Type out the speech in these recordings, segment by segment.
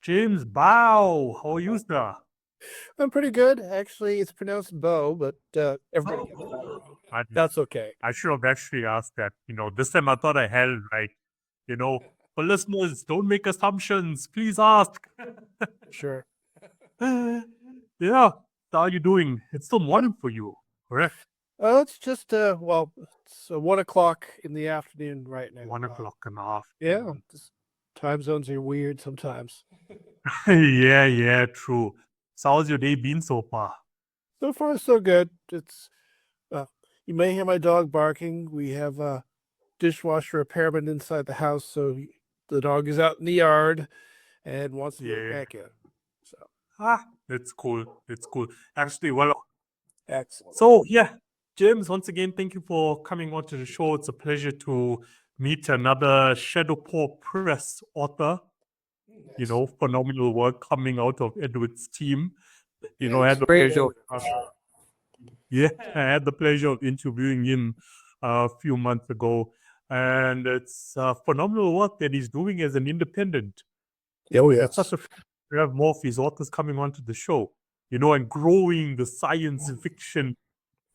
James Bow. How are you, sir? I'm pretty good. Actually, it's pronounced Bow, but everybody gets that wrong. I, That's okay. I should have actually asked that. This time I thought I held right. For listeners, don't make assumptions. Please ask. Sure. Yeah. How are you doing? It's still morning for you, correct? It's just it's 1 o'clock in the afternoon right now. 1 o'clock and a half. Yeah, time zones are weird sometimes. Yeah, true. So how's your day been so far? So far, so good. It's you may hear my dog barking. We have a dishwasher repairman inside the house, so the dog is out in the yard and wants to get Yeah. back in. So It's cool. It's cool. Actually, well, excellent. so yeah, James, once again, thank you for coming on to the show. It's a pleasure to meet another Shadowpaw Press author. Phenomenal work coming out of Edward's team. I had the pleasure. Yeah, I had the pleasure of interviewing him a few months ago, and it's phenomenal work that he's doing as an independent. Oh It's yes. such a we have more of his authors coming onto the show, and growing the science fiction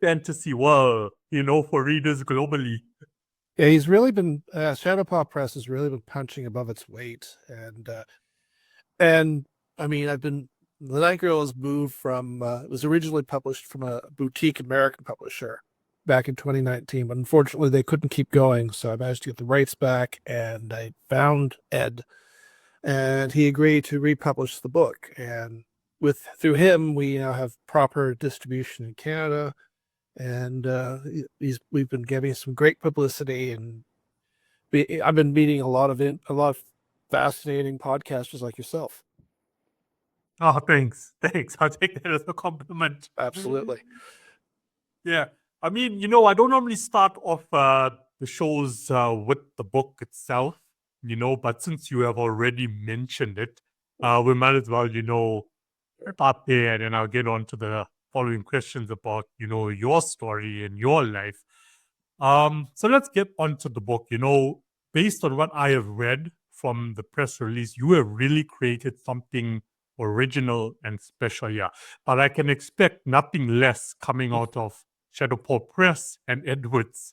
fantasy world, for readers globally. Yeah, he's really been Shadowpaw Press has really been punching above its weight, and I mean, the Night Girl has moved from it was originally published from a boutique American publisher back in 2019, but unfortunately they couldn't keep going, so I managed to get the rights back, and I found Ed, and he agreed to republish the book, and through him we now have proper distribution in Canada. And we've been getting some great publicity, and I've been meeting a lot of fascinating podcasters like yourself. Oh, thanks. I'll take that as a compliment. Absolutely. Yeah. I mean, I don't normally start off the shows with the book itself, but since you have already mentioned it, we might as well, start there, and then I'll get on to the following questions about, your story and your life. So let's get onto the book. Based on what I have read from the press release, you have really created something original and special, yeah. But I can expect nothing less coming out of Shadowpaw Press and Edward's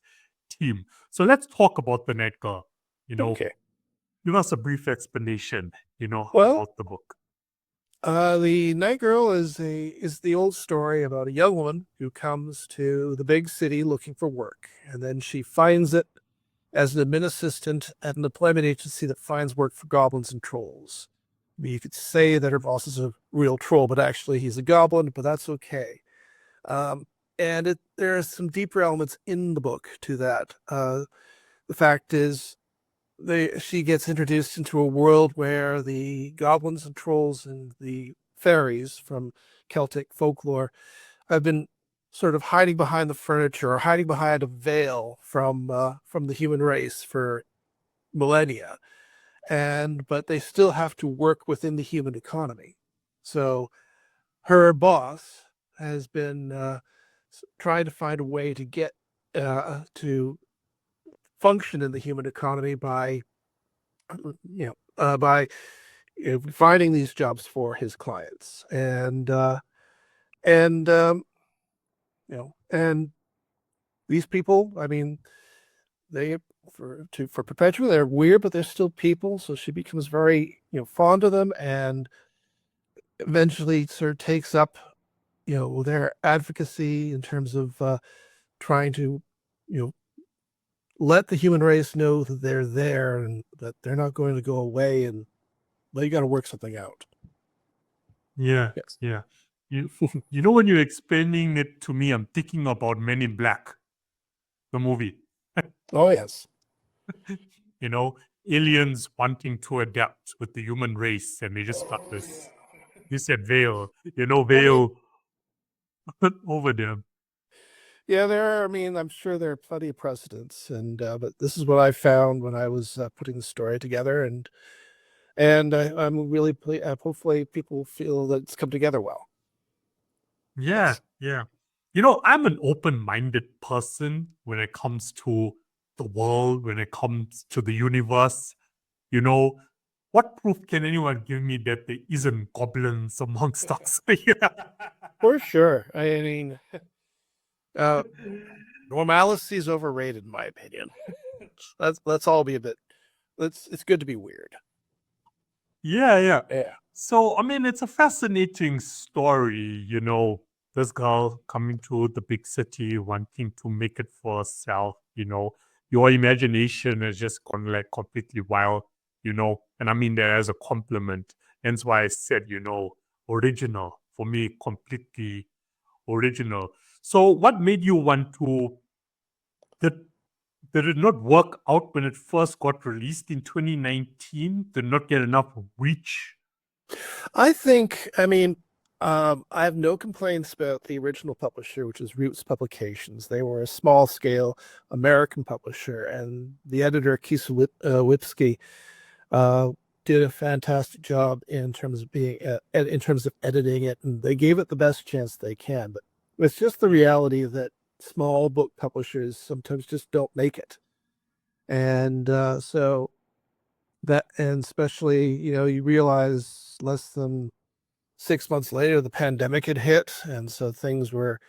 team. So let's talk about the Night Girl. Okay. Give us a brief explanation, Well, about the book. the Night Girl is the old story about a young woman who comes to the big city looking for work, and then she finds it as an admin assistant at an employment agency that finds work for goblins and trolls. I mean, you could say that her boss is a real troll, but actually he's a goblin, but that's okay. And there are some deeper elements in the book to that. The fact is, she gets introduced into a world where the goblins and trolls and the fairies from Celtic folklore have been sort of hiding behind the furniture or hiding behind a veil from the human race for millennia, but they still have to work within the human economy. So her boss has been trying to find a way to get to function in the human economy by finding these jobs for his clients, and and these people, I mean, they for Perpetua, they're weird, but they're still people. So she becomes very fond of them, and eventually sort of takes up their advocacy in terms of trying to let the human race know that they're there and that they're not going to go away, and you got to work something out. Yeah, Yes. yeah. When you're explaining it to me, I'm thinking about Men in Black, the movie. Oh yes. Aliens wanting to adapt with the human race, and they just got this veil, veil over them. Yeah, I mean, I'm sure there are plenty of precedents, but this is what I found when I was putting the story together, and I'm really hopefully people feel that it's come together well. Yeah, yeah. I'm an open-minded person when it comes to the world, when it comes to the universe. what proof can anyone give me that there isn't goblins amongst us? For sure. I mean, normalcy is overrated, in my opinion. Let's all be a bit. It's good to be weird. Yeah. Yeah. So, I mean, it's a fascinating story, this girl coming to the big city, wanting to make it for herself, your imagination has just gone like completely wild, and I mean that as a compliment. Hence why I said, original for me, completely original. So, what made you want to, did, did it not work out when it first got released in 2019? Did not get enough reach? I think, I mean, I have no complaints about the original publisher, which is Roots Publications. They were a small scale American publisher, and the editor, Keith Wipsky, did a fantastic job in terms of in terms of editing it, and they gave it the best chance they can. But it's just the reality that small book publishers sometimes just don't make it. And so that, and especially, you realize less than 6 months later, the pandemic had hit, and so things were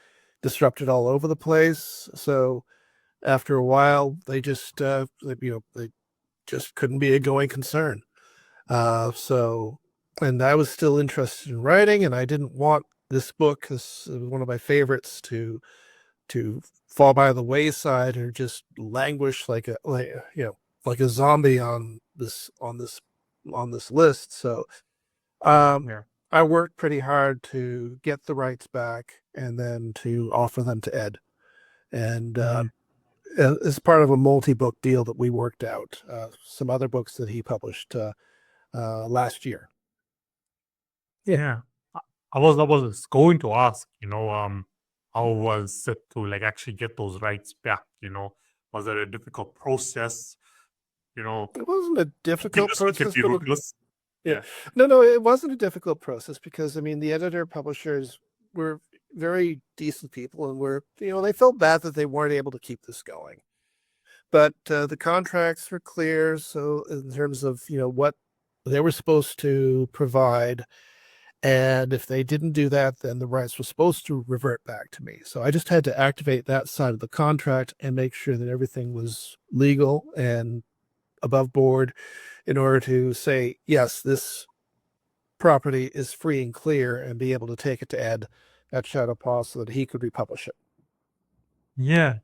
disrupted all over the place. So after a while, they just, they just couldn't be a going concern. And I was still interested in writing, and I didn't want this book, this was one of my favorites, to fall by the wayside or just languish like a zombie on this list. So Yeah. I worked pretty hard to get the rights back and then to offer them to Ed. And as part of a multi-book deal that we worked out, some other books that he published last year. Yeah. I was going to ask, how was it to like actually get those rights back? Was it a difficult process? It wasn't a difficult Industry can process, be but ruthless. yeah. No, it wasn't a difficult process because, I mean, the editor publishers were very decent people, and they felt bad that they weren't able to keep this going. But the contracts were clear. So in terms of, what they were supposed to provide, and if they didn't do that, then the rights were supposed to revert back to me. So I just had to activate that side of the contract and make sure that everything was legal and above board in order to say, yes, this property is free and clear, and be able to take it to Ed at Shadowpaw so that he could republish it. Yeah.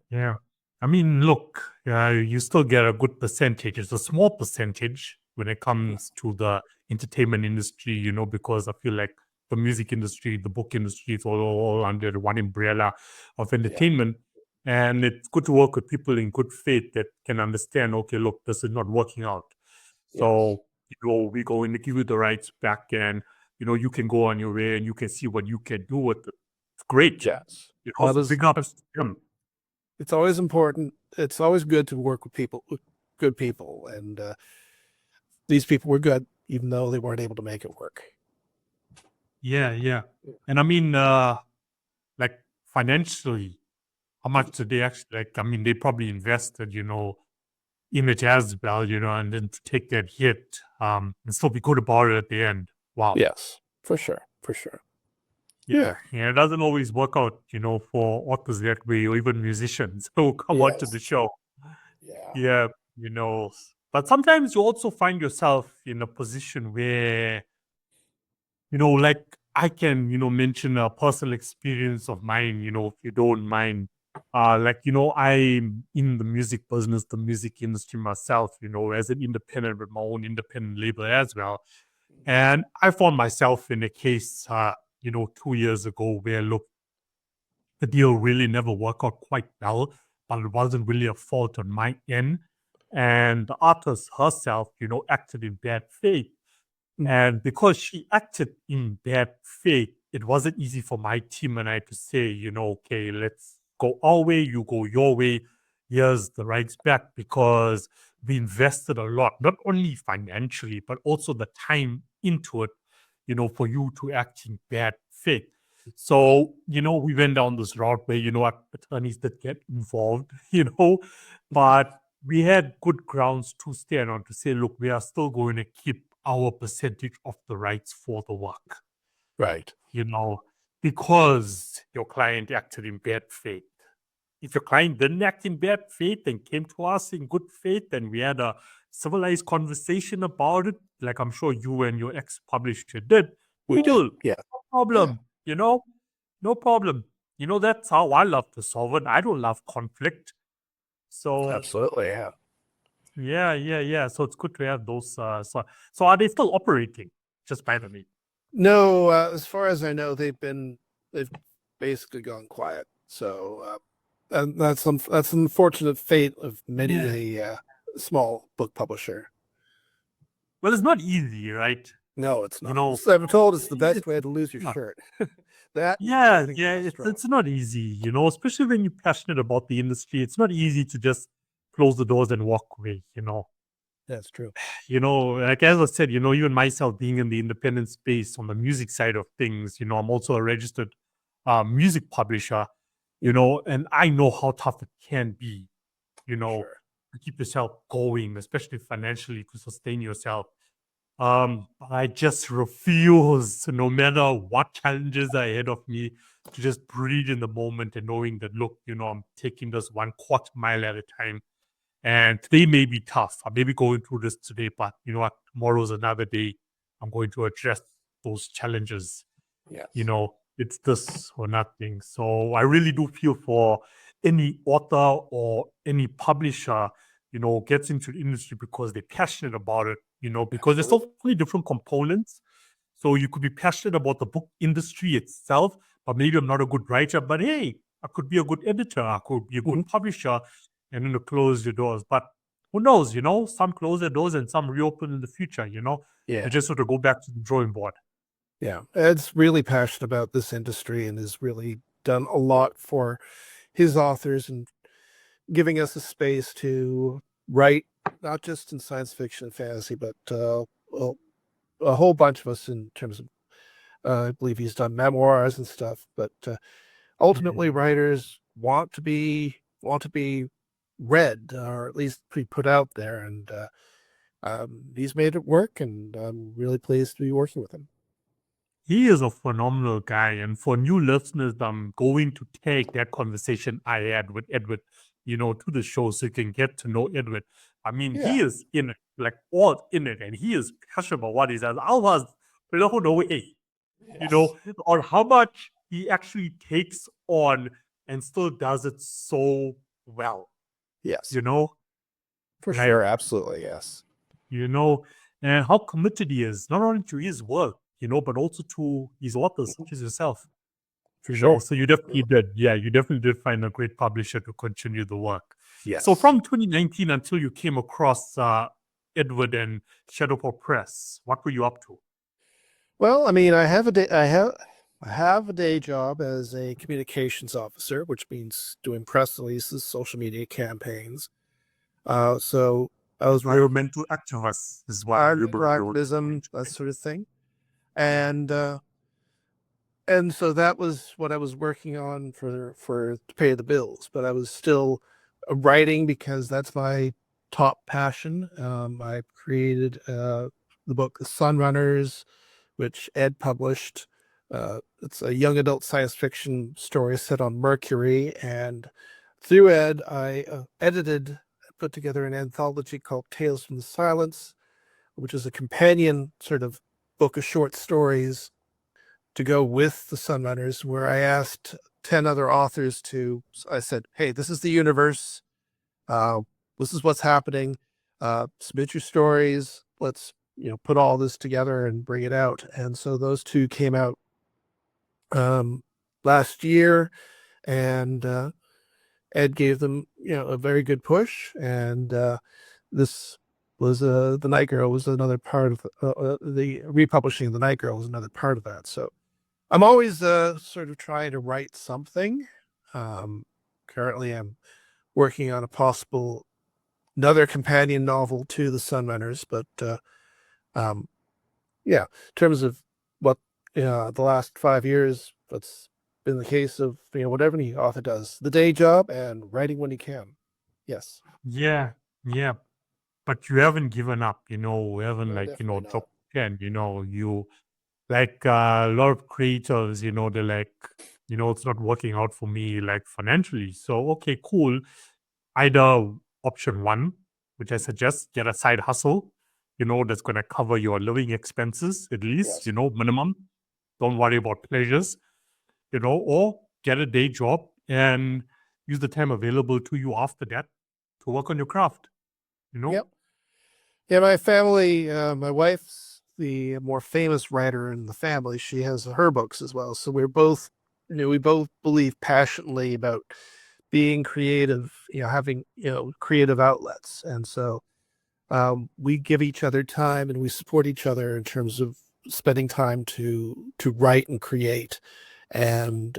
I mean, look, you still get a good percentage. It's a small percentage when it comes to the entertainment industry, because I feel like the music industry, the book industry is all under one umbrella of entertainment. And it's good to work with people in good faith that can understand, okay, look, this is not working out. So, we're going to give you the rights back, and, you can go on your way and you can see what you can do with it. It's great. Yes. Big ups to him. It's always important. It's always good to work with good people. And these people were good, even though they weren't able to make it work. Yeah. And I mean, like financially, how much did they actually, like, I mean, they probably invested, in it as well, and then to take that hit, and still be good about it at the end. Wow. Yes, for sure. Yeah. It doesn't always work out, for authors that way, or even musicians who come onto the show. Yeah. But sometimes you also find yourself in a position where, like I can, mention a personal experience of mine, if you don't mind. I'm in the music business, the music industry myself, as an independent with my own independent label as well. And I found myself in a case, 2 years ago where, look, the deal really never worked out quite well, but it wasn't really a fault on my end. And the artist herself, acted in bad faith. And because she acted in bad faith, it wasn't easy for my team and I to say, okay, let's go our way, you go your way. Here's the rights back, because we invested a lot, not only financially, but also the time into it, for you to act in bad faith. So, we went down this route where, attorneys did get involved, but we had good grounds to stand on to say, look, we are still going to keep our percentage of the rights for the work, Right. because your client acted in bad faith. If your client didn't act in bad faith and came to us in good faith and we had a civilized conversation about it, like I'm sure you and your ex-publisher did, We cool, did. Yeah. no problem, no problem. That's how I love to solve it. I don't love conflict. So Absolutely. Yeah. yeah. So it's good to have those. So are they still operating? Just by the way. No, as far as I know, they've basically gone quiet. So, and that's an unfortunate fate of many a small book publisher. Well, it's not easy, right? No, it's not. I'm told it's the best way to lose your shirt. It's not easy, especially when you're passionate about the industry. It's not easy to just close the doors and walk away, That's true. Like as I said, you and myself being in the independent space on the music side of things, I'm also a registered music publisher, and I know how tough it can be, Sure. to keep yourself going, especially financially to sustain yourself. But I just refuse, no matter what challenges are ahead of me, to just breathe in the moment and knowing that, look, I'm taking this 1/4 mile at a time. And today may be tough. I may be going through this today, but you know what? Tomorrow's another day. I'm going to address those challenges. Yes. It's this or nothing. So I really do feel for any author or any publisher, gets into the industry because they're passionate about it, because there's so many different components. So you could be passionate about the book industry itself, but maybe I'm not a good writer, but hey, I could be a good editor, I could be a good publisher, and then to close your doors. But who knows, some close their doors and some reopen in the future, Yeah. They just sort of go back to the drawing board. Yeah. Ed's really passionate about this industry and has really done a lot for his authors and giving us a space to write, not just in science fiction and fantasy, but a whole bunch of us in terms of, I believe he's done memoirs and stuff, but ultimately writers want to be read or at least be put out there. And he's made it work, and I'm really pleased to be working with him. He is a phenomenal guy. And for new listeners, I'm going to take that conversation I had with Edward, to the show so you can get to know Edward. I mean, he is in it, like all in it, and he is passionate about what he says. I was blown away, on how much he actually takes on and still does it so well. Yes. For sure. Absolutely. Yes. And how committed he is, not only to his work, but also to his authors, such as yourself. For sure. So you definitely did. Yeah, you definitely did find a great publisher to continue the work. Yes. So from 2019 until you came across Edward and Shadowpaw Press, what were you up to? Well, I mean, I have a day job as a communications officer, which means doing press releases, social media campaigns. So I was environmental activist as well, activism, that sort of thing, and so that was what I was working on for to pay the bills. But I was still writing because that's my top passion. I created the book The Sunrunners, which Ed published. It's a young adult science fiction story set on Mercury, and through Ed, I put together an anthology called Tales from the Silence, which is a companion sort of book of short stories to go with the Sunrunners, where I asked 10 other authors I said, hey, this is the universe. This is what's happening. Submit your stories. Let's, put all this together and bring it out. And so those two came out last year, and Ed gave them, a very good push. And this was the Night Girl was another part of the republishing of the Night Girl was another part of that. So I'm always sort of trying to write something. Currently, I'm working on another companion novel to the Sunrunners, but in terms of what the last 5 years, that's been the case of what any author does: the day job and writing when he can. Yes. Yeah, but you haven't given up. We haven't No, definitely dropped can. You like a lot of creators, they're like, it's not working out for me like financially. So, okay, cool. Either option one, which I suggest, get a side hustle, that's going to cover your living expenses at least, Yes. minimum. Don't worry about pleasures, or get a day job and use the time available to you after that to work on your craft, Yep. Yeah, my family, my wife's the more famous writer in the family. She has her books as well. So we're both, we both believe passionately about being creative, having, creative outlets. And so we give each other time and we support each other in terms of spending time to write and create. And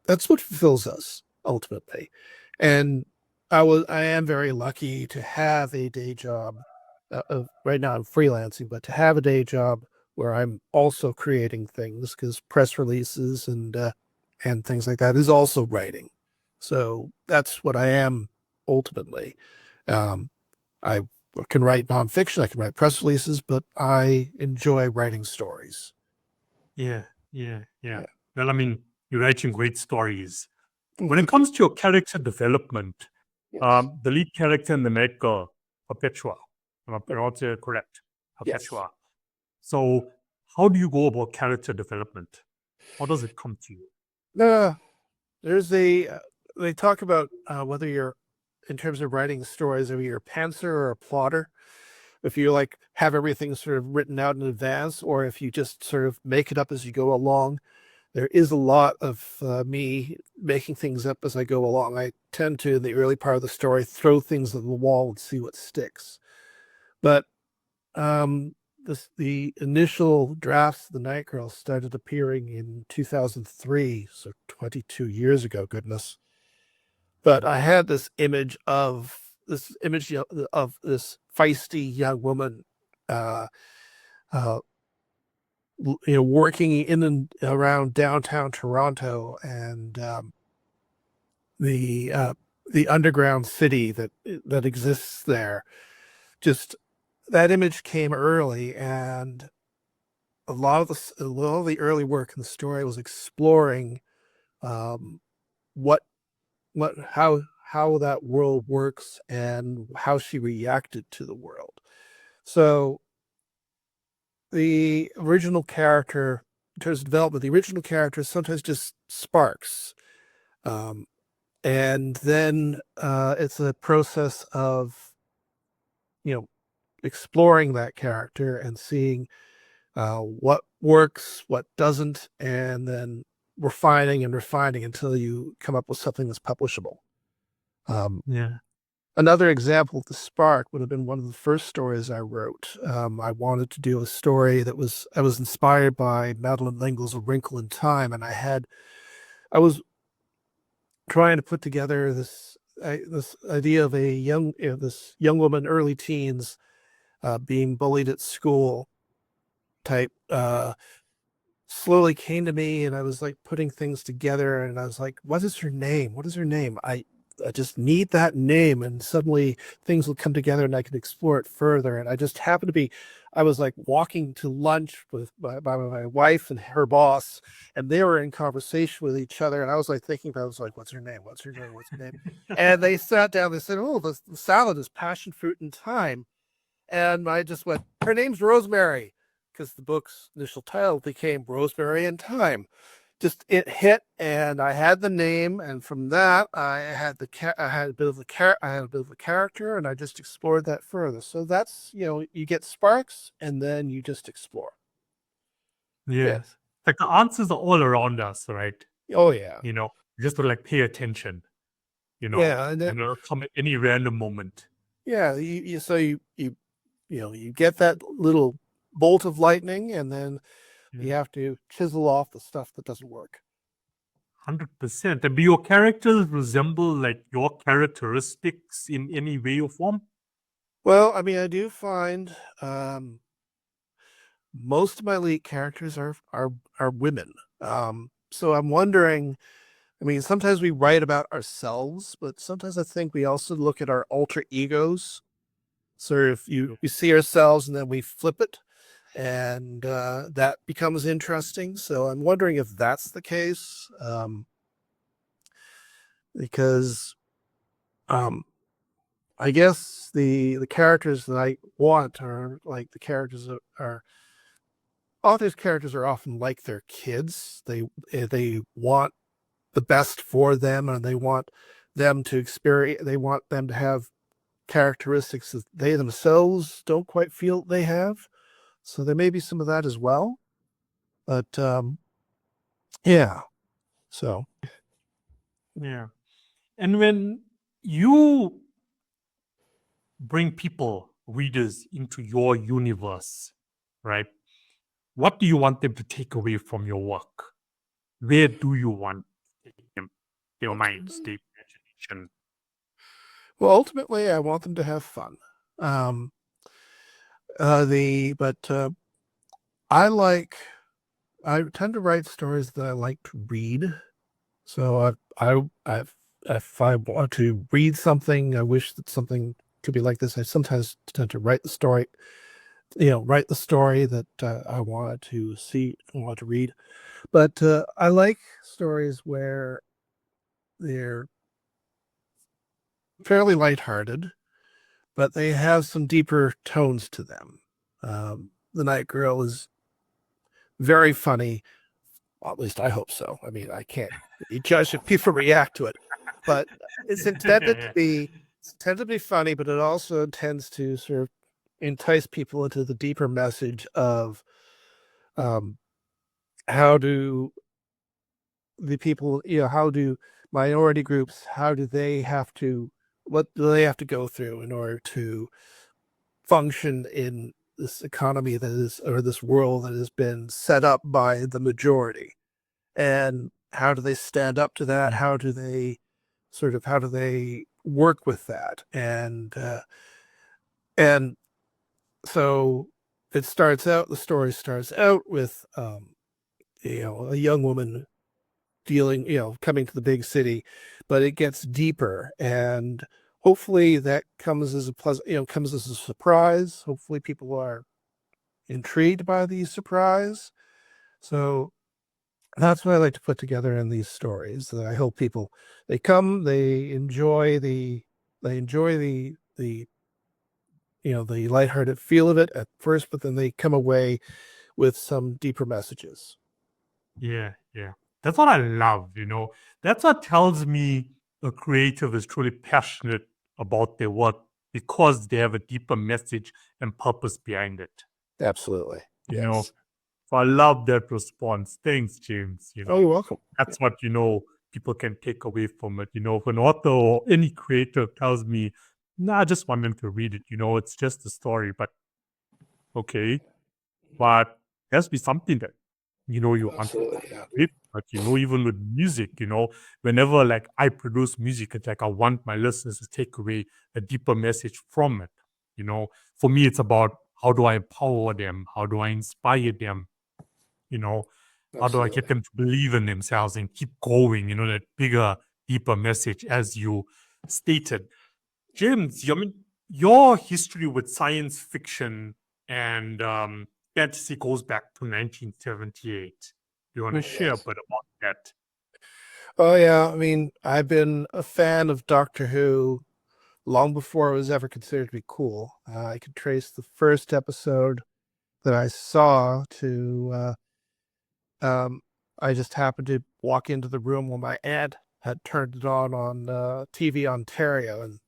that's what fulfills us ultimately. And I am very lucky to have a day job. Right now I'm freelancing, but to have a day job where I'm also creating things, because press releases and things like that is also writing. So that's what I am ultimately. I can write nonfiction, I can write press releases, but I enjoy writing stories. Yeah. Yeah. Well, I mean, you're writing great stories. When it comes to your character development, Yes. the lead character in the night girl, Perpetua, am I pronouncing it correct? Yes. Perpetua. So, how do you go about character development? How does it come to you? There's they talk about whether you're, in terms of writing stories, whether you're a pantser or a plotter, if you like have everything sort of written out in advance, or if you just sort of make it up as you go along. There is a lot of me making things up as I go along. I tend to, in the early part of the story, throw things at the wall and see what sticks. But the initial drafts of the Night Girl started appearing in 2003, so 22 years ago, goodness. But I had this image of this feisty young woman, uh, uh, working in and around downtown Toronto, and the underground city that exists there. Just that image came early, and a lot of the early work in the story was exploring um, what how that world works and how she reacted to the world. So the original character, in terms of development, the original character sometimes just sparks. Um, and then it's a process of, exploring that character and seeing what works, what doesn't, and then refining and refining until you come up with something that's publishable. Yeah. Another example of the spark would have been one of the first stories I wrote. I wanted to do a story I was inspired by Madeleine L'Engle's A Wrinkle in Time, and I was trying to put together this idea of this young woman, early teens, being bullied at school type, slowly came to me, and I was like putting things together, and I was like, what is her name? What is her name? I just need that name, and suddenly things will come together and I can explore it further. And I just happened to be, I was like walking to lunch with my wife and her boss, and they were in conversation with each other. And I was like thinking about, I was like, what's her name? What's her name? What's her name? And they sat down, they said, oh, the salad is passion fruit and thyme. And I just went, her name's Rosemary, because the book's initial title became Rosemary and Thyme. Just it hit, and I had the name, and from that I had I had a bit of a character, and I just explored that further. So that's, you get sparks, and then you just explore. Yes. Yes. Like the answers are all around us, right? Oh yeah. Just to like pay attention, Yeah, and then, and it'll come at any random moment. yeah, you get that little bolt of lightning, and then you Yeah. have to chisel off the stuff that doesn't work. 100%. And do your characters resemble like your characteristics in any way or form? Well, I mean, I do find most of my lead characters are women. So I'm wondering. I mean, sometimes we write about ourselves, but sometimes I think we also look at our alter egos. So if you Yeah. we see ourselves and then we flip it, and that becomes interesting. So I'm wondering if that's the case, because I guess the characters that I want are like the characters that are authors' characters are often like their kids. They want the best for them, and they want them to experience. They want them to have characteristics that they themselves don't quite feel they have. So there may be some of that as well. But yeah. So Yeah. And when you bring people, readers, into your universe, right? What do you want them to take away from your work? Where do you want to take them, their minds, their imagination? well, ultimately, I want them to have fun. I tend to write stories that I like to read. So if I want to read something, I wish that something could be like this. I sometimes tend to write the story, write the story that I want to read. But I like stories where they're fairly lighthearted, but they have some deeper tones to them. The Night Girl is very funny. Well, at least I hope so. I mean, I can't judge if people react to it, but it's intended to be funny, but it also tends to sort of entice people into the deeper message of how do the people, how do minority groups, what do they have to go through in order to function in this economy or this world that has been set up by the majority? And how do they stand up to that? How do they work with that? And so the story starts out with, a young woman coming to the big city, but it gets deeper, and hopefully that comes as a surprise. Hopefully people are intrigued by the surprise. So that's what I like to put together in these stories. That I hope people they enjoy the lighthearted feel of it at first, but then they come away with some deeper messages. Yeah, yeah. That's what I love, That's what tells me a creative is truly passionate about their work because they have a deeper message and purpose behind it. Absolutely. You know, Yes. so I love that response. Thanks, James. Oh, you're welcome. That's what, people can take away from it. If an author or any creator tells me, nah, I just want them to read it, it's just a story, but okay. But there has to be something that, you want to Absolutely. Yeah. with. But, even with music, whenever like I produce music, it's like I want my listeners to take away a deeper message from it. For me, it's about how do I empower them? How do I inspire them? How do I get them to believe in themselves and keep going? That bigger, deeper message as you stated. James, your history with science fiction and fantasy goes back to 1978. Do you want to share a Yes. bit about that? Oh, yeah. I mean, I've been a fan of Doctor Who long before it was ever considered to be cool. I could trace the first episode that I saw to, I just happened to walk into the room when my aunt had turned it on TV Ontario. And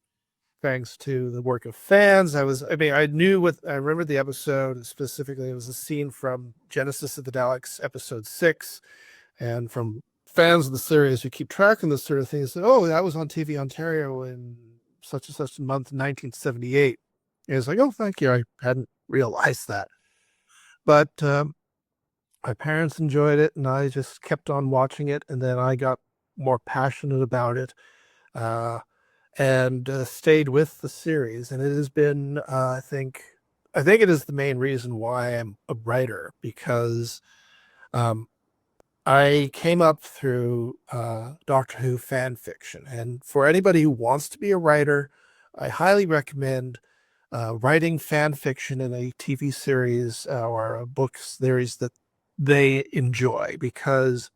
thanks to the work of fans, I remember the episode specifically. It was a scene from Genesis of the Daleks, episode 6. And from fans of the series who keep tracking this sort of thing, said, "Oh, that was on TV Ontario in such and such a month, 1978." And it's like, "Oh, thank you. I hadn't realized that." But my parents enjoyed it, and I just kept on watching it. And then I got more passionate about it, and stayed with the series. And it has been, I think it is the main reason why I'm a writer, because um, I came up through Doctor Who fan fiction. And for anybody who wants to be a writer, I highly recommend writing fan fiction in a TV series or a book series that they enjoy, because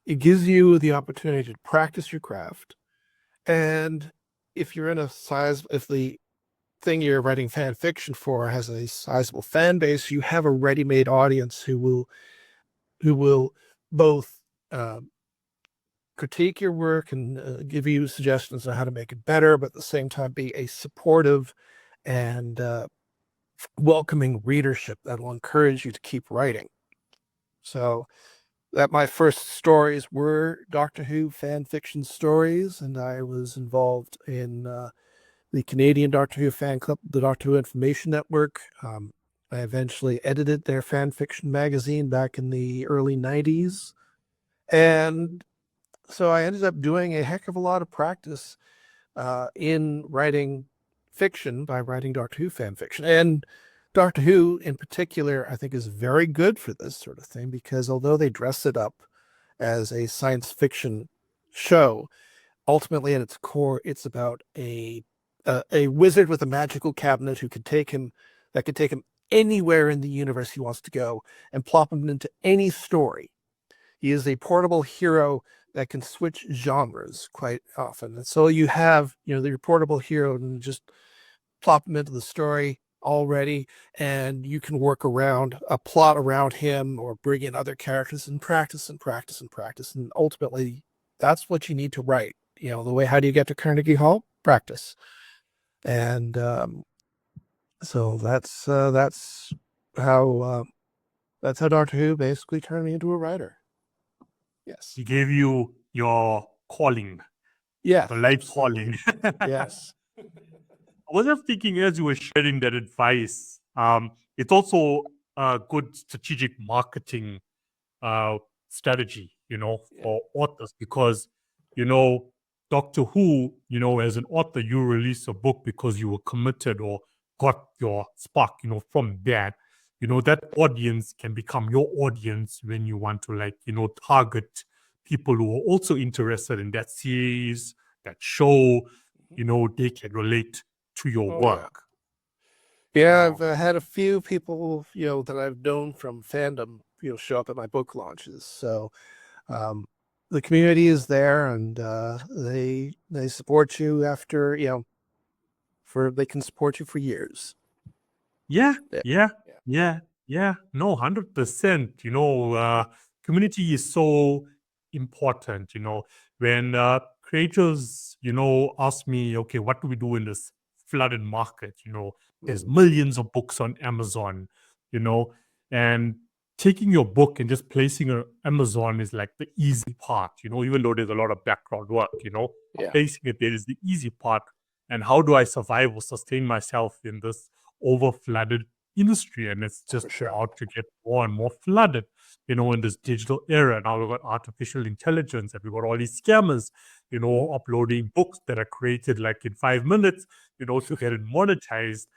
it gives you the opportunity to practice your craft. And if you're in a size, if the thing you're writing fan fiction for has a sizable fan base, you have a ready-made audience who will both critique your work and give you suggestions on how to make it better, but at the same time be a supportive and welcoming readership that will encourage you to keep writing. So that my first stories were Doctor Who fan fiction stories, and I was involved in the Canadian Doctor Who fan club, the Doctor Who Information Network. I eventually edited their fan fiction magazine back in the early 90s. And so I ended up doing a heck of a lot of practice in writing fiction by writing Doctor Who fan fiction. And Doctor Who in particular, I think, is very good for this sort of thing, because although they dress it up as a science fiction show, ultimately at its core, it's about a wizard with a magical cabinet who could take him anywhere in the universe he wants to go and plop him into any story. He is a portable hero that can switch genres quite often. And so you have, the portable hero, and just plop him into the story already, and you can work around a plot around him or bring in other characters and practice and practice and practice. And ultimately, that's what you need to write. How do you get to Carnegie Hall? Practice. And so that's how Doctor Who basically turned me into a writer. Yes. He gave you your calling. Yeah. The life calling. Yes. I was just thinking as you were sharing that advice, it's also a good strategic marketing strategy, for authors, because, Doctor Who, as an author, you release a book because you were committed or got your spark, from that. That audience can become your audience when you want to target people who are also interested in that series, that show, they can relate to your work. Yeah, I've had a few people, that I've known from fandom, show up at my book launches. So the community is there, and they support you after, they can support you for years. Yeah. No, 100%. Community is so important. When creators, ask me, okay, what do we do in this flooded market? There's millions of books on Amazon, and taking your book and just placing it on Amazon is like the easy part, even though there's a lot of background work, placing it there is the easy part. And how do I survive or sustain myself in this over-flooded industry? And it's just about to get more and more flooded, in this digital era. Now we've got artificial intelligence, and we've got all these scammers, uploading books that are created like in 5 minutes, to get it monetized,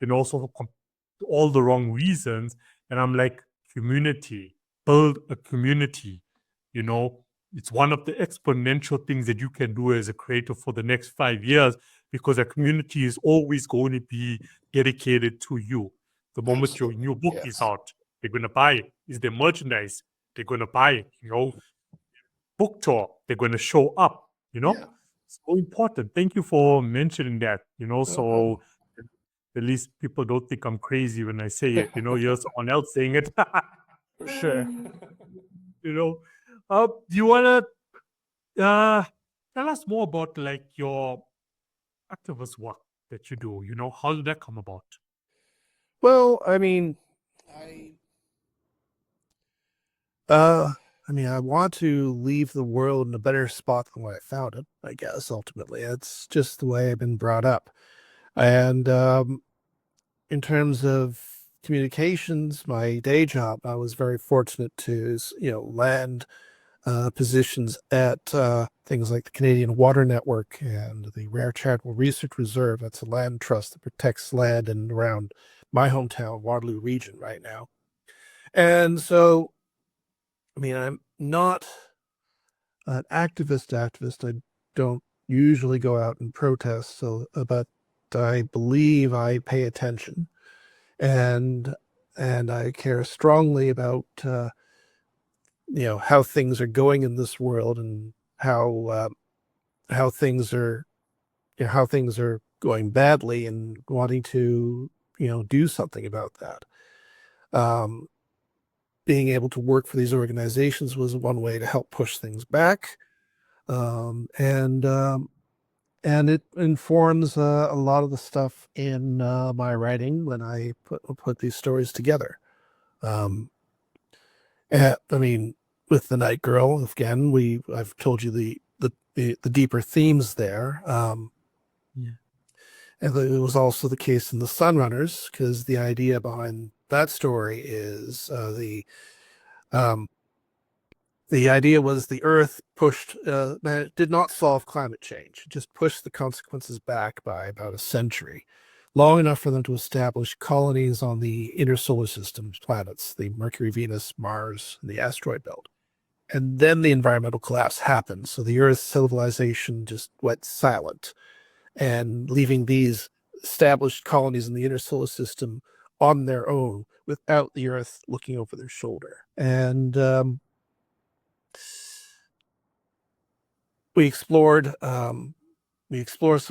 so for all the wrong reasons. And I'm like, community, build a community, it's one of the exponential things that you can do as a creator for the next 5 years, because a community is always going to be dedicated to you. The moment your new book is out, they're going to buy it. Is there merchandise? They're going to buy it, book tour, they're going to show up, So important. Thank you for mentioning that, so at least people don't think I'm crazy when I say it, you're someone else saying it. For sure. Do you want to tell us more about your activist work that you do? How did that come about? Well, I want to leave the world in a better spot than what I found it, I guess. Ultimately, it's just the way I've been brought up. And in terms of communications, my day job, I was very fortunate to, land positions at things like the Canadian Water Network and the Rare Charitable Research Reserve. That's a land trust that protects land in around my hometown, Waterloo region right now. And so, I'm not an activist. I don't usually go out and protest. So, but I believe I pay attention, and I care strongly about how things are going in this world, and how things are how things are going badly, and wanting to do something about that. Um, Being able to work for these organizations was one way to help push things back, um, and um, and it informs a lot of the stuff in my writing when I put these stories together. Um, I mean, with the Night Girl, again, I've told you the deeper themes there. Yeah. And it was also the case in the Sunrunners, because the idea behind that story is um, the idea was the Earth did not solve climate change, it just pushed the consequences back by about a century, long enough for them to establish colonies on the inner solar system planets, the Mercury, Venus, Mars, and the asteroid belt. And then the environmental collapse happened. So the Earth's civilization just went silent, and leaving these established colonies in the inner solar system on their own without the Earth looking over their shoulder. And we explored some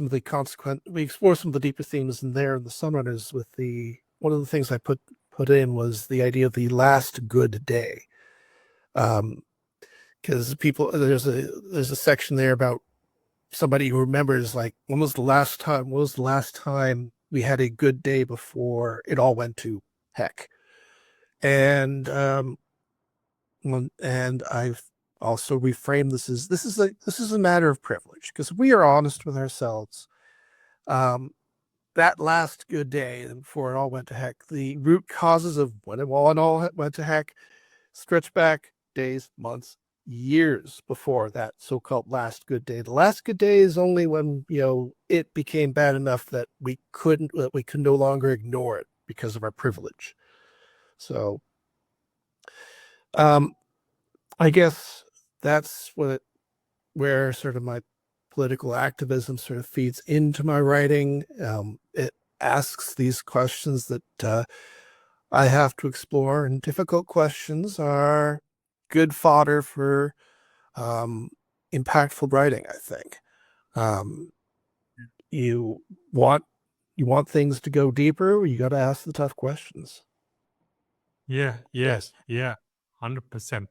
of the deeper themes in there in the Sunrunners. With the one of the things I put in was the idea of the last good day. Because there's a section there about somebody who remembers, like, when was the last time we had a good day before it all went to heck. And I've also reframed this is a matter of privilege, because if we are honest with ourselves, that last good day before it all went to heck, the root causes of when it all went to heck stretch back days, months, years before that so-called last good day. The last good day is only when it became bad enough that we could no longer ignore it because of our privilege. So I guess that's where sort of my political activism sort of feeds into my writing. It asks these questions that I have to explore, and difficult questions are good fodder for impactful writing, I think. You want things to go deeper, you got to ask the tough questions. Yeah, yes, yeah, 100%.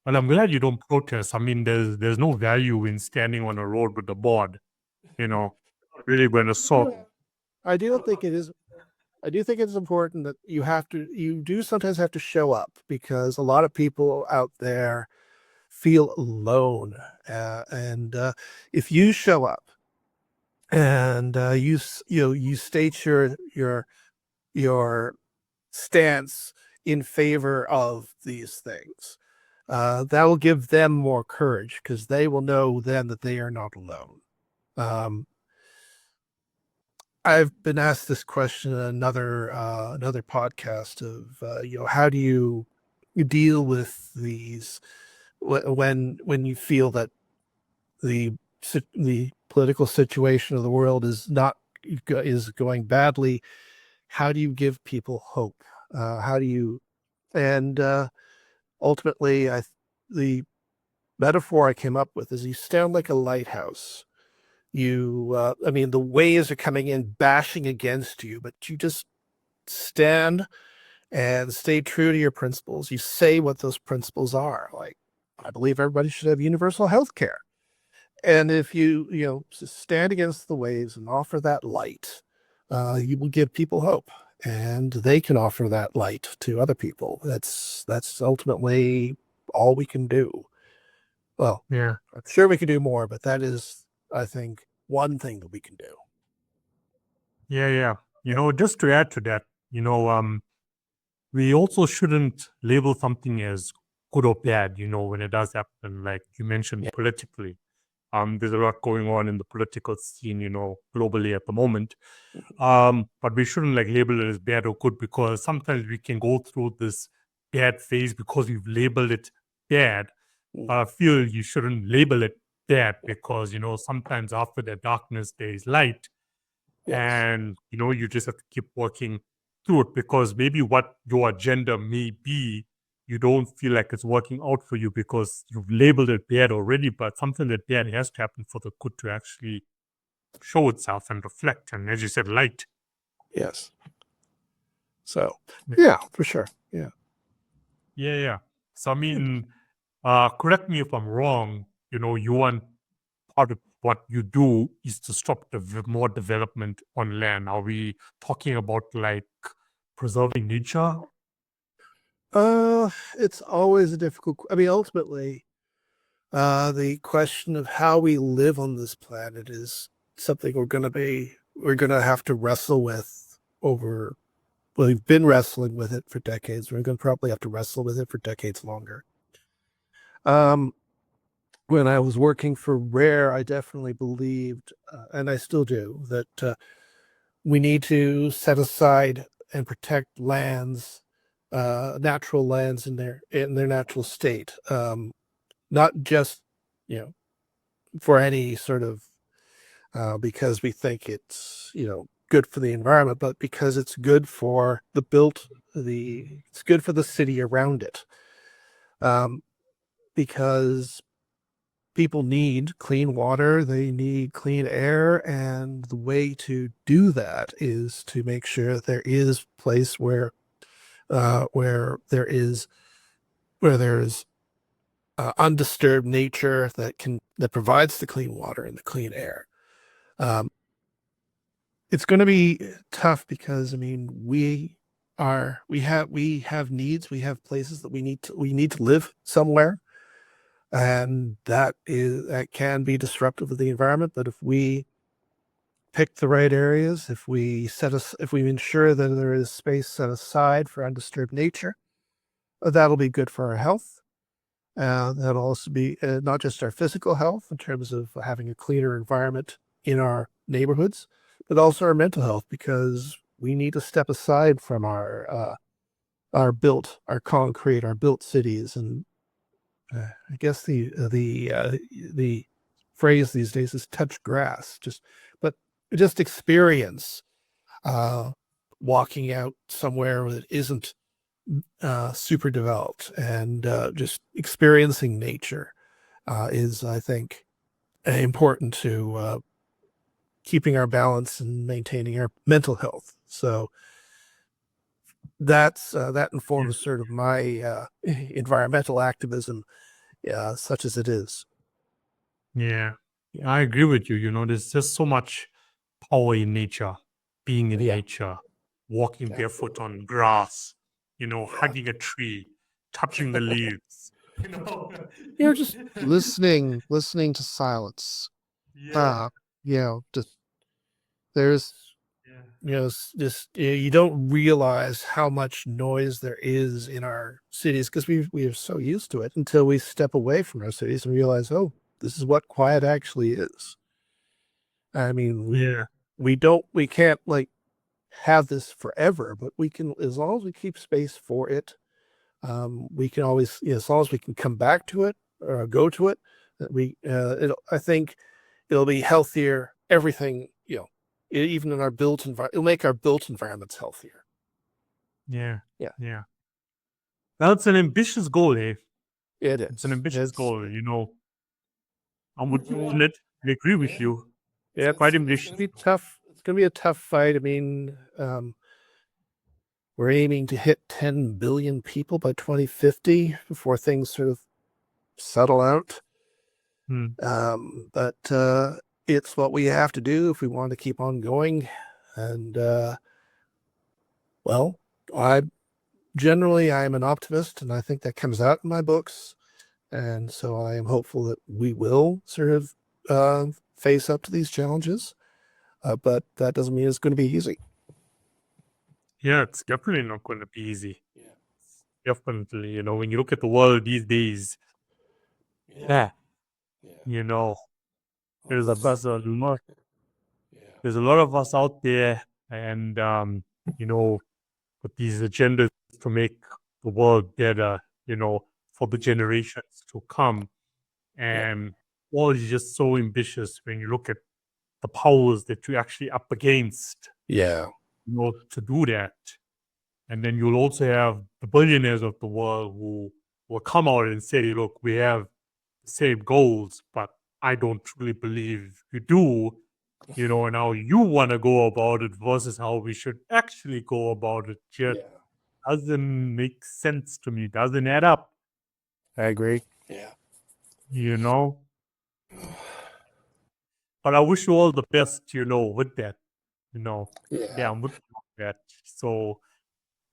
Well, I'm glad you don't protest. I mean, there's no value in standing on a road with a board, really going to solve. I do think it's important that you do sometimes have to show up, because a lot of people out there feel alone. And if you show up and you state your stance in favor of these things, that will give them more courage, because they will know then that they are not alone. I've been asked this question in another podcast of how do you deal with these when you feel that the political situation of the world is going badly. How do you give people hope? How do you and ultimately, the metaphor I came up with is you stand like a lighthouse. The waves are coming in, bashing against you, but you just stand and stay true to your principles. You say what those principles are. Like, I believe everybody should have universal health care. And if you just stand against the waves and offer that light, you will give people hope, and they can offer that light to other people. That's ultimately all we can do. Well, Yeah. I'm sure we can do more, but that is, I think, one thing that we can do. Yeah. Just to add to that, we also shouldn't label something as good or bad, when it does happen, like you mentioned, politically. There's a lot going on in the political scene, globally at the moment. But we shouldn't label it as bad or good, because sometimes we can go through this bad phase because we've labeled it bad. But I feel you shouldn't label it bad, because, sometimes after the darkness, there is light. Yes. And, you just have to keep working through it, because maybe what your agenda may be, you don't feel like it's working out for you because you've labeled it bad already, but something that bad has to happen for the good to actually show itself and reflect. And as you said, light. Yes. So, Yeah. yeah, for sure. Yeah. Yeah. So, I mean, correct me if I'm wrong, you want part of what you do is to stop more development on land. Are we talking about like preserving nature? It's always a difficult. I mean, ultimately, the question of how we live on this planet is something we're going to have to wrestle with over. Well, we've been wrestling with it for decades. We're going to probably have to wrestle with it for decades longer. When I was working for Rare, I definitely believed, and I still do, that we need to set aside and protect lands, natural lands in their natural state, not just for any sort of because we think it's good for the environment, but because it's good for it's good for the city around it, because people need clean water, they need clean air, and the way to do that is to make sure there is a place where there's undisturbed nature that provides the clean water and the clean air. It's going to be tough because I mean we have needs, we have places that we need to live somewhere, and that can be disruptive of the environment. But if we pick the right areas, if we ensure that there is space set aside for undisturbed nature, that'll be good for our health. That'll also be not just our physical health in terms of having a cleaner environment in our neighborhoods, but also our mental health, because we need to step aside from our concrete, our built cities. And I guess the phrase these days is touch grass, but just experience walking out somewhere that isn't super developed, and just experiencing nature is, I think, important to keeping our balance and maintaining our mental health. So that informs sort of my environmental activism, such as it is. Yeah, I agree with you. There's just so much power in nature, being in nature, walking barefoot on grass, hugging a tree, touching the leaves. Just listening to silence. Just there's you don't realize how much noise there is in our cities because we are so used to it until we step away from our cities and realize, oh, this is what quiet actually is. I mean, we can't like have this forever, but we can, as long as we keep space for it. We can always, as long as we can come back to it or go to it, I think it'll be healthier. Everything, even in our built environment, it'll make our built environments healthier. Yeah. That's an ambitious goal, eh? It is. It's an ambitious goal, I'm with you on it. I agree with you. It's quite ambitious. It's gonna be tough. It's gonna be a tough fight. I mean, we're aiming to hit 10 billion people by 2050 before things sort of settle out. But it's what we have to do if we want to keep on going. And well, I'm an optimist, and I think that comes out in my books. And so I am hopeful that we will sort of face up to these challenges. But that doesn't mean it's going to be easy. Yeah, it's definitely not going to be easy. Definitely, when you look at the world these days, there's there's a lot of us out there, and with these agendas to make the world better, for the generations to come, and all is just so ambitious when you look at the powers that you're actually up against, Yeah. to do that. And then you'll also have the billionaires of the world who will come out and say, look, we have the same goals, but I don't truly believe you do, and how you want to go about it versus how we should actually go about it just doesn't make sense to me, doesn't add up, I agree. Yeah. you know? But I wish you all the best, with that, Yeah, I'm with that. So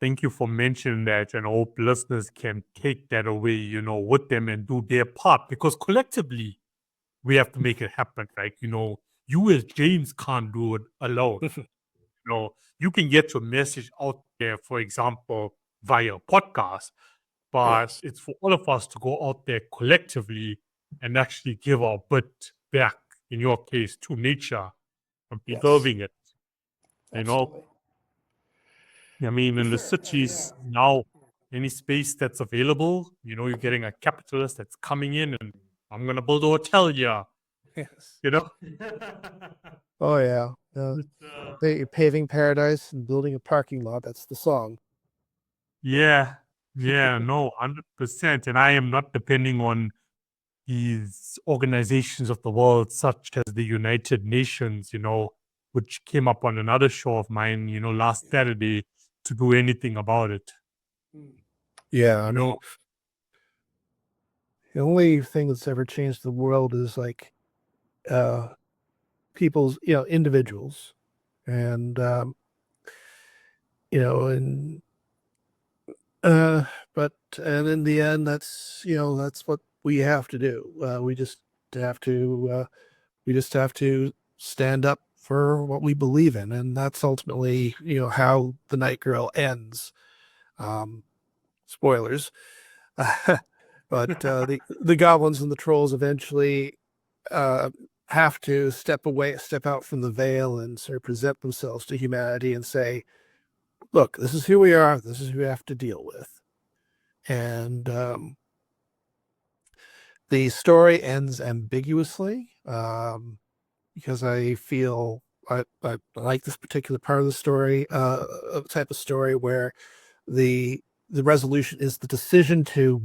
thank you for mentioning that, and I hope listeners can take that away, with them and do their part, because collectively we have to make it happen. Like, you as James can't do it alone. You can get your message out there, for example, via a podcast, but it's for all of us to go out there collectively and actually give our bit back, in your case, to nature and preserving it. Absolutely. I mean, in the cities now, any space that's available, you're getting a capitalist that's coming in and I'm going to build a hotel here, Yes. you know? Oh yeah. Paving paradise and building a parking lot. That's the song. Yeah, no, 100%. And I am not depending on these organizations of the world, such as the United Nations, which came up on another show of mine, last Saturday, to do anything about it. Yeah, I know. The only thing that's ever changed the world is like people's, individuals. And and and in the end that's what we have to do. We just have to stand up for what we believe in, and that's ultimately how the Night Girl ends. Spoilers. But the goblins and the trolls eventually have to step out from the veil and sort of present themselves to humanity and say, look, this is who we are, this is who we have to deal with. And the story ends ambiguously, because I feel I like this particular part of the story, a type of story where the resolution is the decision to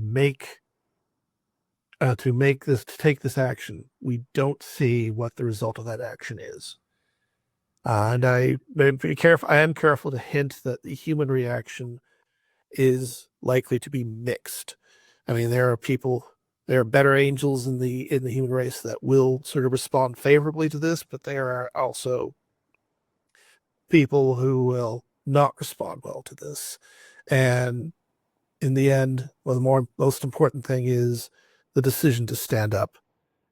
take this action. We don't see what the result of that action is. And I am careful to hint that the human reaction is likely to be mixed. I mean, there are better angels in the human race that will sort of respond favorably to this, but there are also people who will not respond well to this. And in the end, well, the most important thing is the decision to stand up,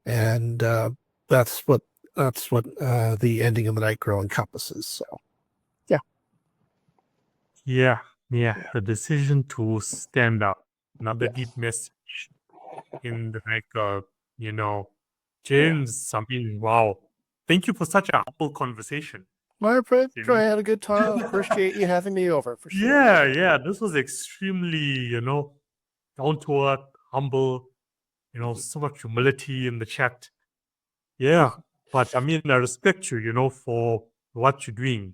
and that's what the ending of the Night Girl encompasses. So, Yeah, the decision to stand up. Another deep message in the Night, James, I mean, wow. Thank you for such a humble conversation. My friend, I had a good time. Appreciate you having me over, for sure. Yeah, this was extremely, down to earth, humble, so much humility in the chat. Yeah, but I mean, I respect you, for what you're doing,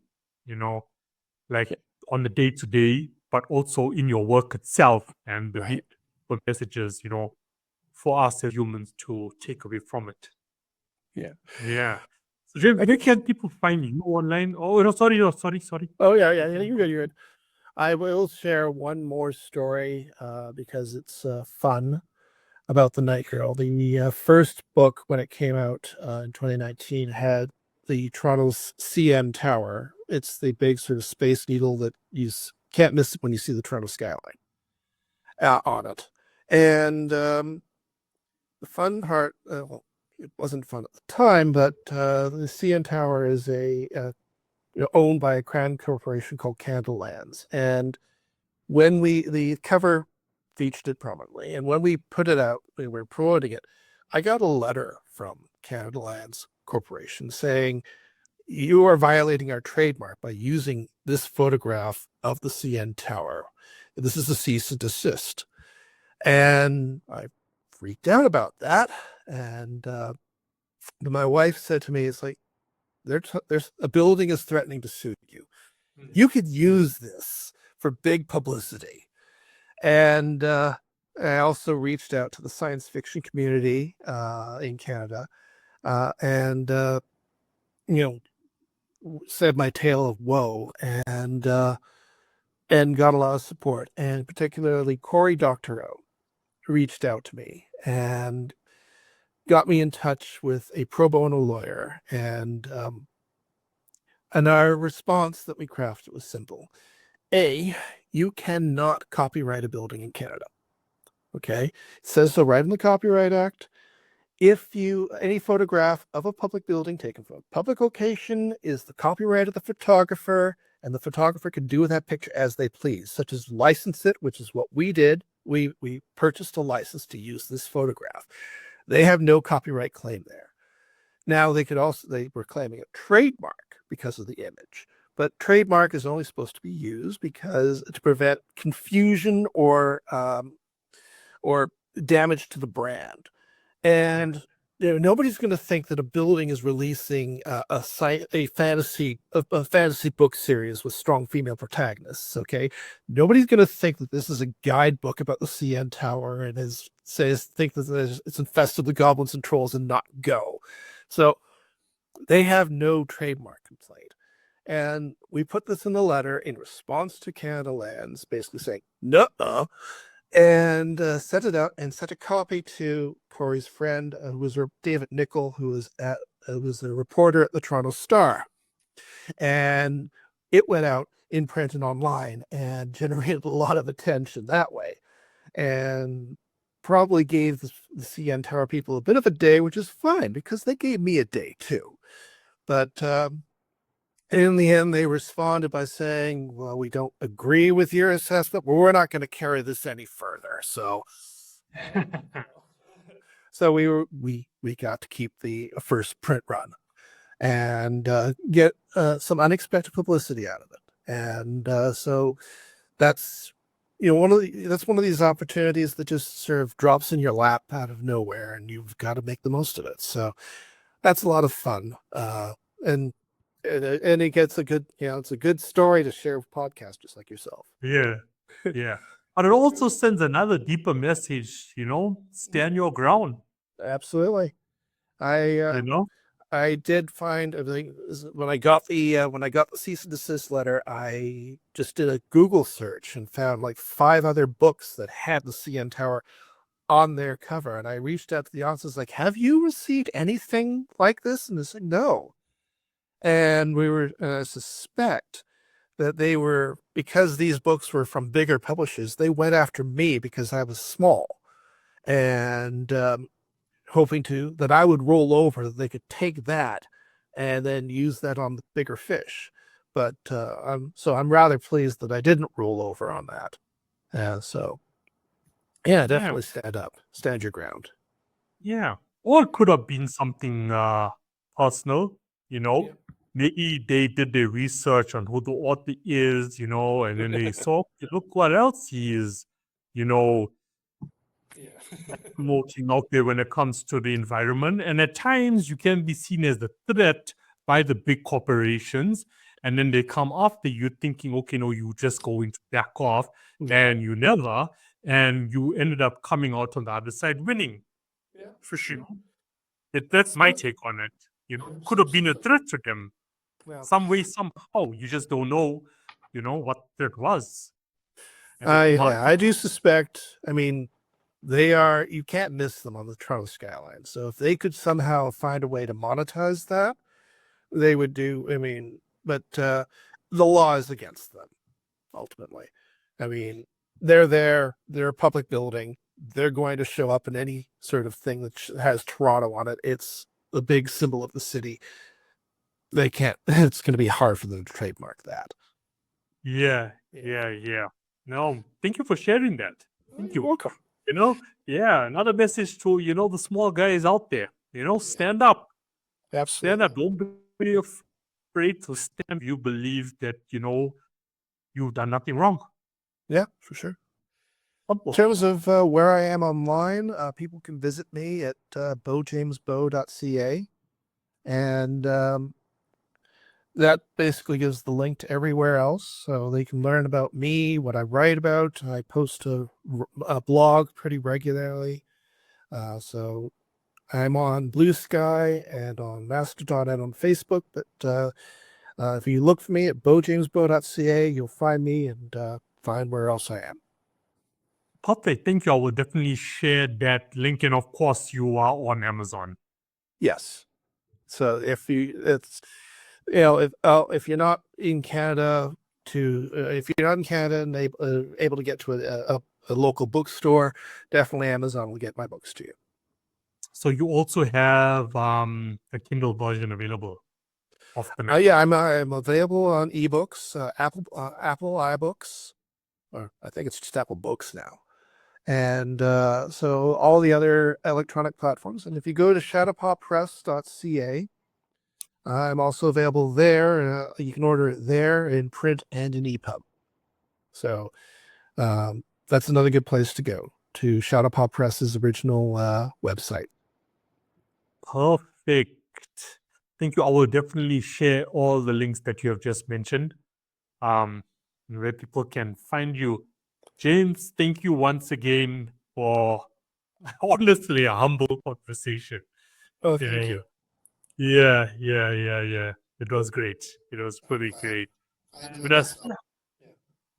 like on the day to day, but also in your work itself and the messages, for us as humans to take away from it. Yeah. So, James, where can people find you online? Oh, no, sorry. Oh, yeah, you're good. I will share one more story because it's fun about the Night Girl. The first book, when it came out in 2019, had the Toronto's CN Tower. It's the big sort of space needle that you can't miss it when you see the Toronto skyline on it. And the fun part, well, it wasn't fun at the time, but the CN Tower is owned by a crown corporation called Candlelands. And when the cover featured it prominently, and when we put it out, we were promoting it, I got a letter from Candlelands Corporation saying, you are violating our trademark by using this photograph of the CN Tower. This is a cease and desist. And I freaked out about that. And my wife said to me, it's like, there's a building is threatening to sue you. You could use this for big publicity. And I also reached out to the science fiction community in Canada, and said my tale of woe, and got a lot of support. And particularly Cory Doctorow reached out to me and got me in touch with a pro bono lawyer, and our response that we crafted was simple. A, you cannot copyright a building in Canada. Okay, it says so right in the Copyright Act. If any photograph of a public building taken from a public location is the copyright of the photographer, and the photographer can do with that picture as they please, such as license it, which is what we did. We purchased a license to use this photograph. They have no copyright claim there. Now they were claiming a trademark because of the image, but trademark is only supposed to be used because to prevent confusion or damage to the brand. And nobody's going to think that a building is releasing a fantasy book series with strong female protagonists. Okay, nobody's going to think that this is a guidebook about the CN Tower and think that it's infested with goblins and trolls and not go. So they have no trademark complaint. And we put this in the letter in response to Canada Lands, basically saying, nuh-uh, and sent it out and sent a copy to Cory's friend, who was David Nicol, who was a reporter at the Toronto Star. And it went out in print and online and generated a lot of attention that way. And probably gave the CN Tower people a bit of a day, which is fine because they gave me a day too. But in the end, they responded by saying, well, we don't agree with your assessment, but we're not going to carry this any further. So we got to keep the first print run and get some unexpected publicity out of it. And so that's one of these opportunities that just sort of drops in your lap out of nowhere, and you've got to make the most of it. So that's a lot of fun. And it gets it's a good story to share with podcasters like yourself. Yeah. But it also sends another deeper message, stand your ground. Absolutely. I did find when I got the cease and desist letter, I just did a Google search and found like 5 other books that had the CN Tower on their cover. And I reached out to the authors like, have you received anything like this? And they said, no. And I suspect that they were, because these books were from bigger publishers, they went after me because I was small, and hoping that I would roll over, that they could take that and then use that on the bigger fish. But I'm rather pleased that I didn't roll over on that. Definitely stand your ground. Yeah. Or it could have been something personal, Yeah. Maybe they did their research on who the author is, and then they saw, look what else he is, promoting out there when it comes to the environment. And at times you can be seen as a threat by the big corporations. And then they come after you thinking, okay, no, you just going to back off. And you never. And you ended up coming out on the other side winning. Yeah, for sure. That's my take on it. Could have been a threat to them. Well, some way, somehow. You just don't know, what it was. I do suspect, you can't miss them on the Toronto skyline. So if they could somehow find a way to monetize that, they would do, but the law is against them, ultimately. They're a public building. They're going to show up in any sort of thing that has Toronto on it. It's a big symbol of the city. They can't, it's going to be hard for them to trademark that. Yeah. No, thank you for sharing that. Thank you. You're welcome. Another message to, the small guys out there, stand up. Absolutely. Stand up. Don't be afraid to stand. You believe that, you've done nothing wrong. Yeah, for sure. In terms of where I am online, people can visit me at bojamesbow.ca. And that basically gives the link to everywhere else, so they can learn about me, what I write about. I post a blog pretty regularly. So I'm on Blue Sky and on Mastodon and on Facebook. But if you look for me at bojamesbow.ca, you'll find me and find where else I am. Perfect. Thank you. I will definitely share that link. And of course, you are on Amazon. Yes. So if if you're not in Canada, if you're not in Canada and able to get to a local bookstore, definitely Amazon will get my books to you. So you also have a Kindle version available of the network. Yeah, I'm available on ebooks, Apple iBooks, or I think it's just Apple Books now, and so all the other electronic platforms. And if you go to shadowpawpress.ca, I'm also available there. You can order it there in print and in EPUB. So that's another good place to go, to Shadowpaw Press's original website. Perfect. Thank you. I will definitely share all the links that you have just mentioned, where people can find you. James, thank you once again for honestly a humble conversation. Oh, thank you. Yeah. It was great. It was pretty great.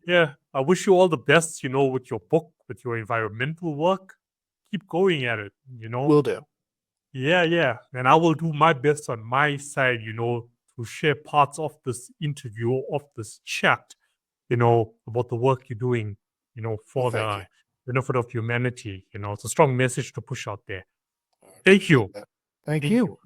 Yeah, I wish you all the best, with your book, with your environmental work. Keep going at it, Will do. Yeah. And I will do my best on my side, to share parts of this interview, of this chat, about the work you're doing, for the benefit of humanity. It's a strong message to push out there. Thank you. Thank you.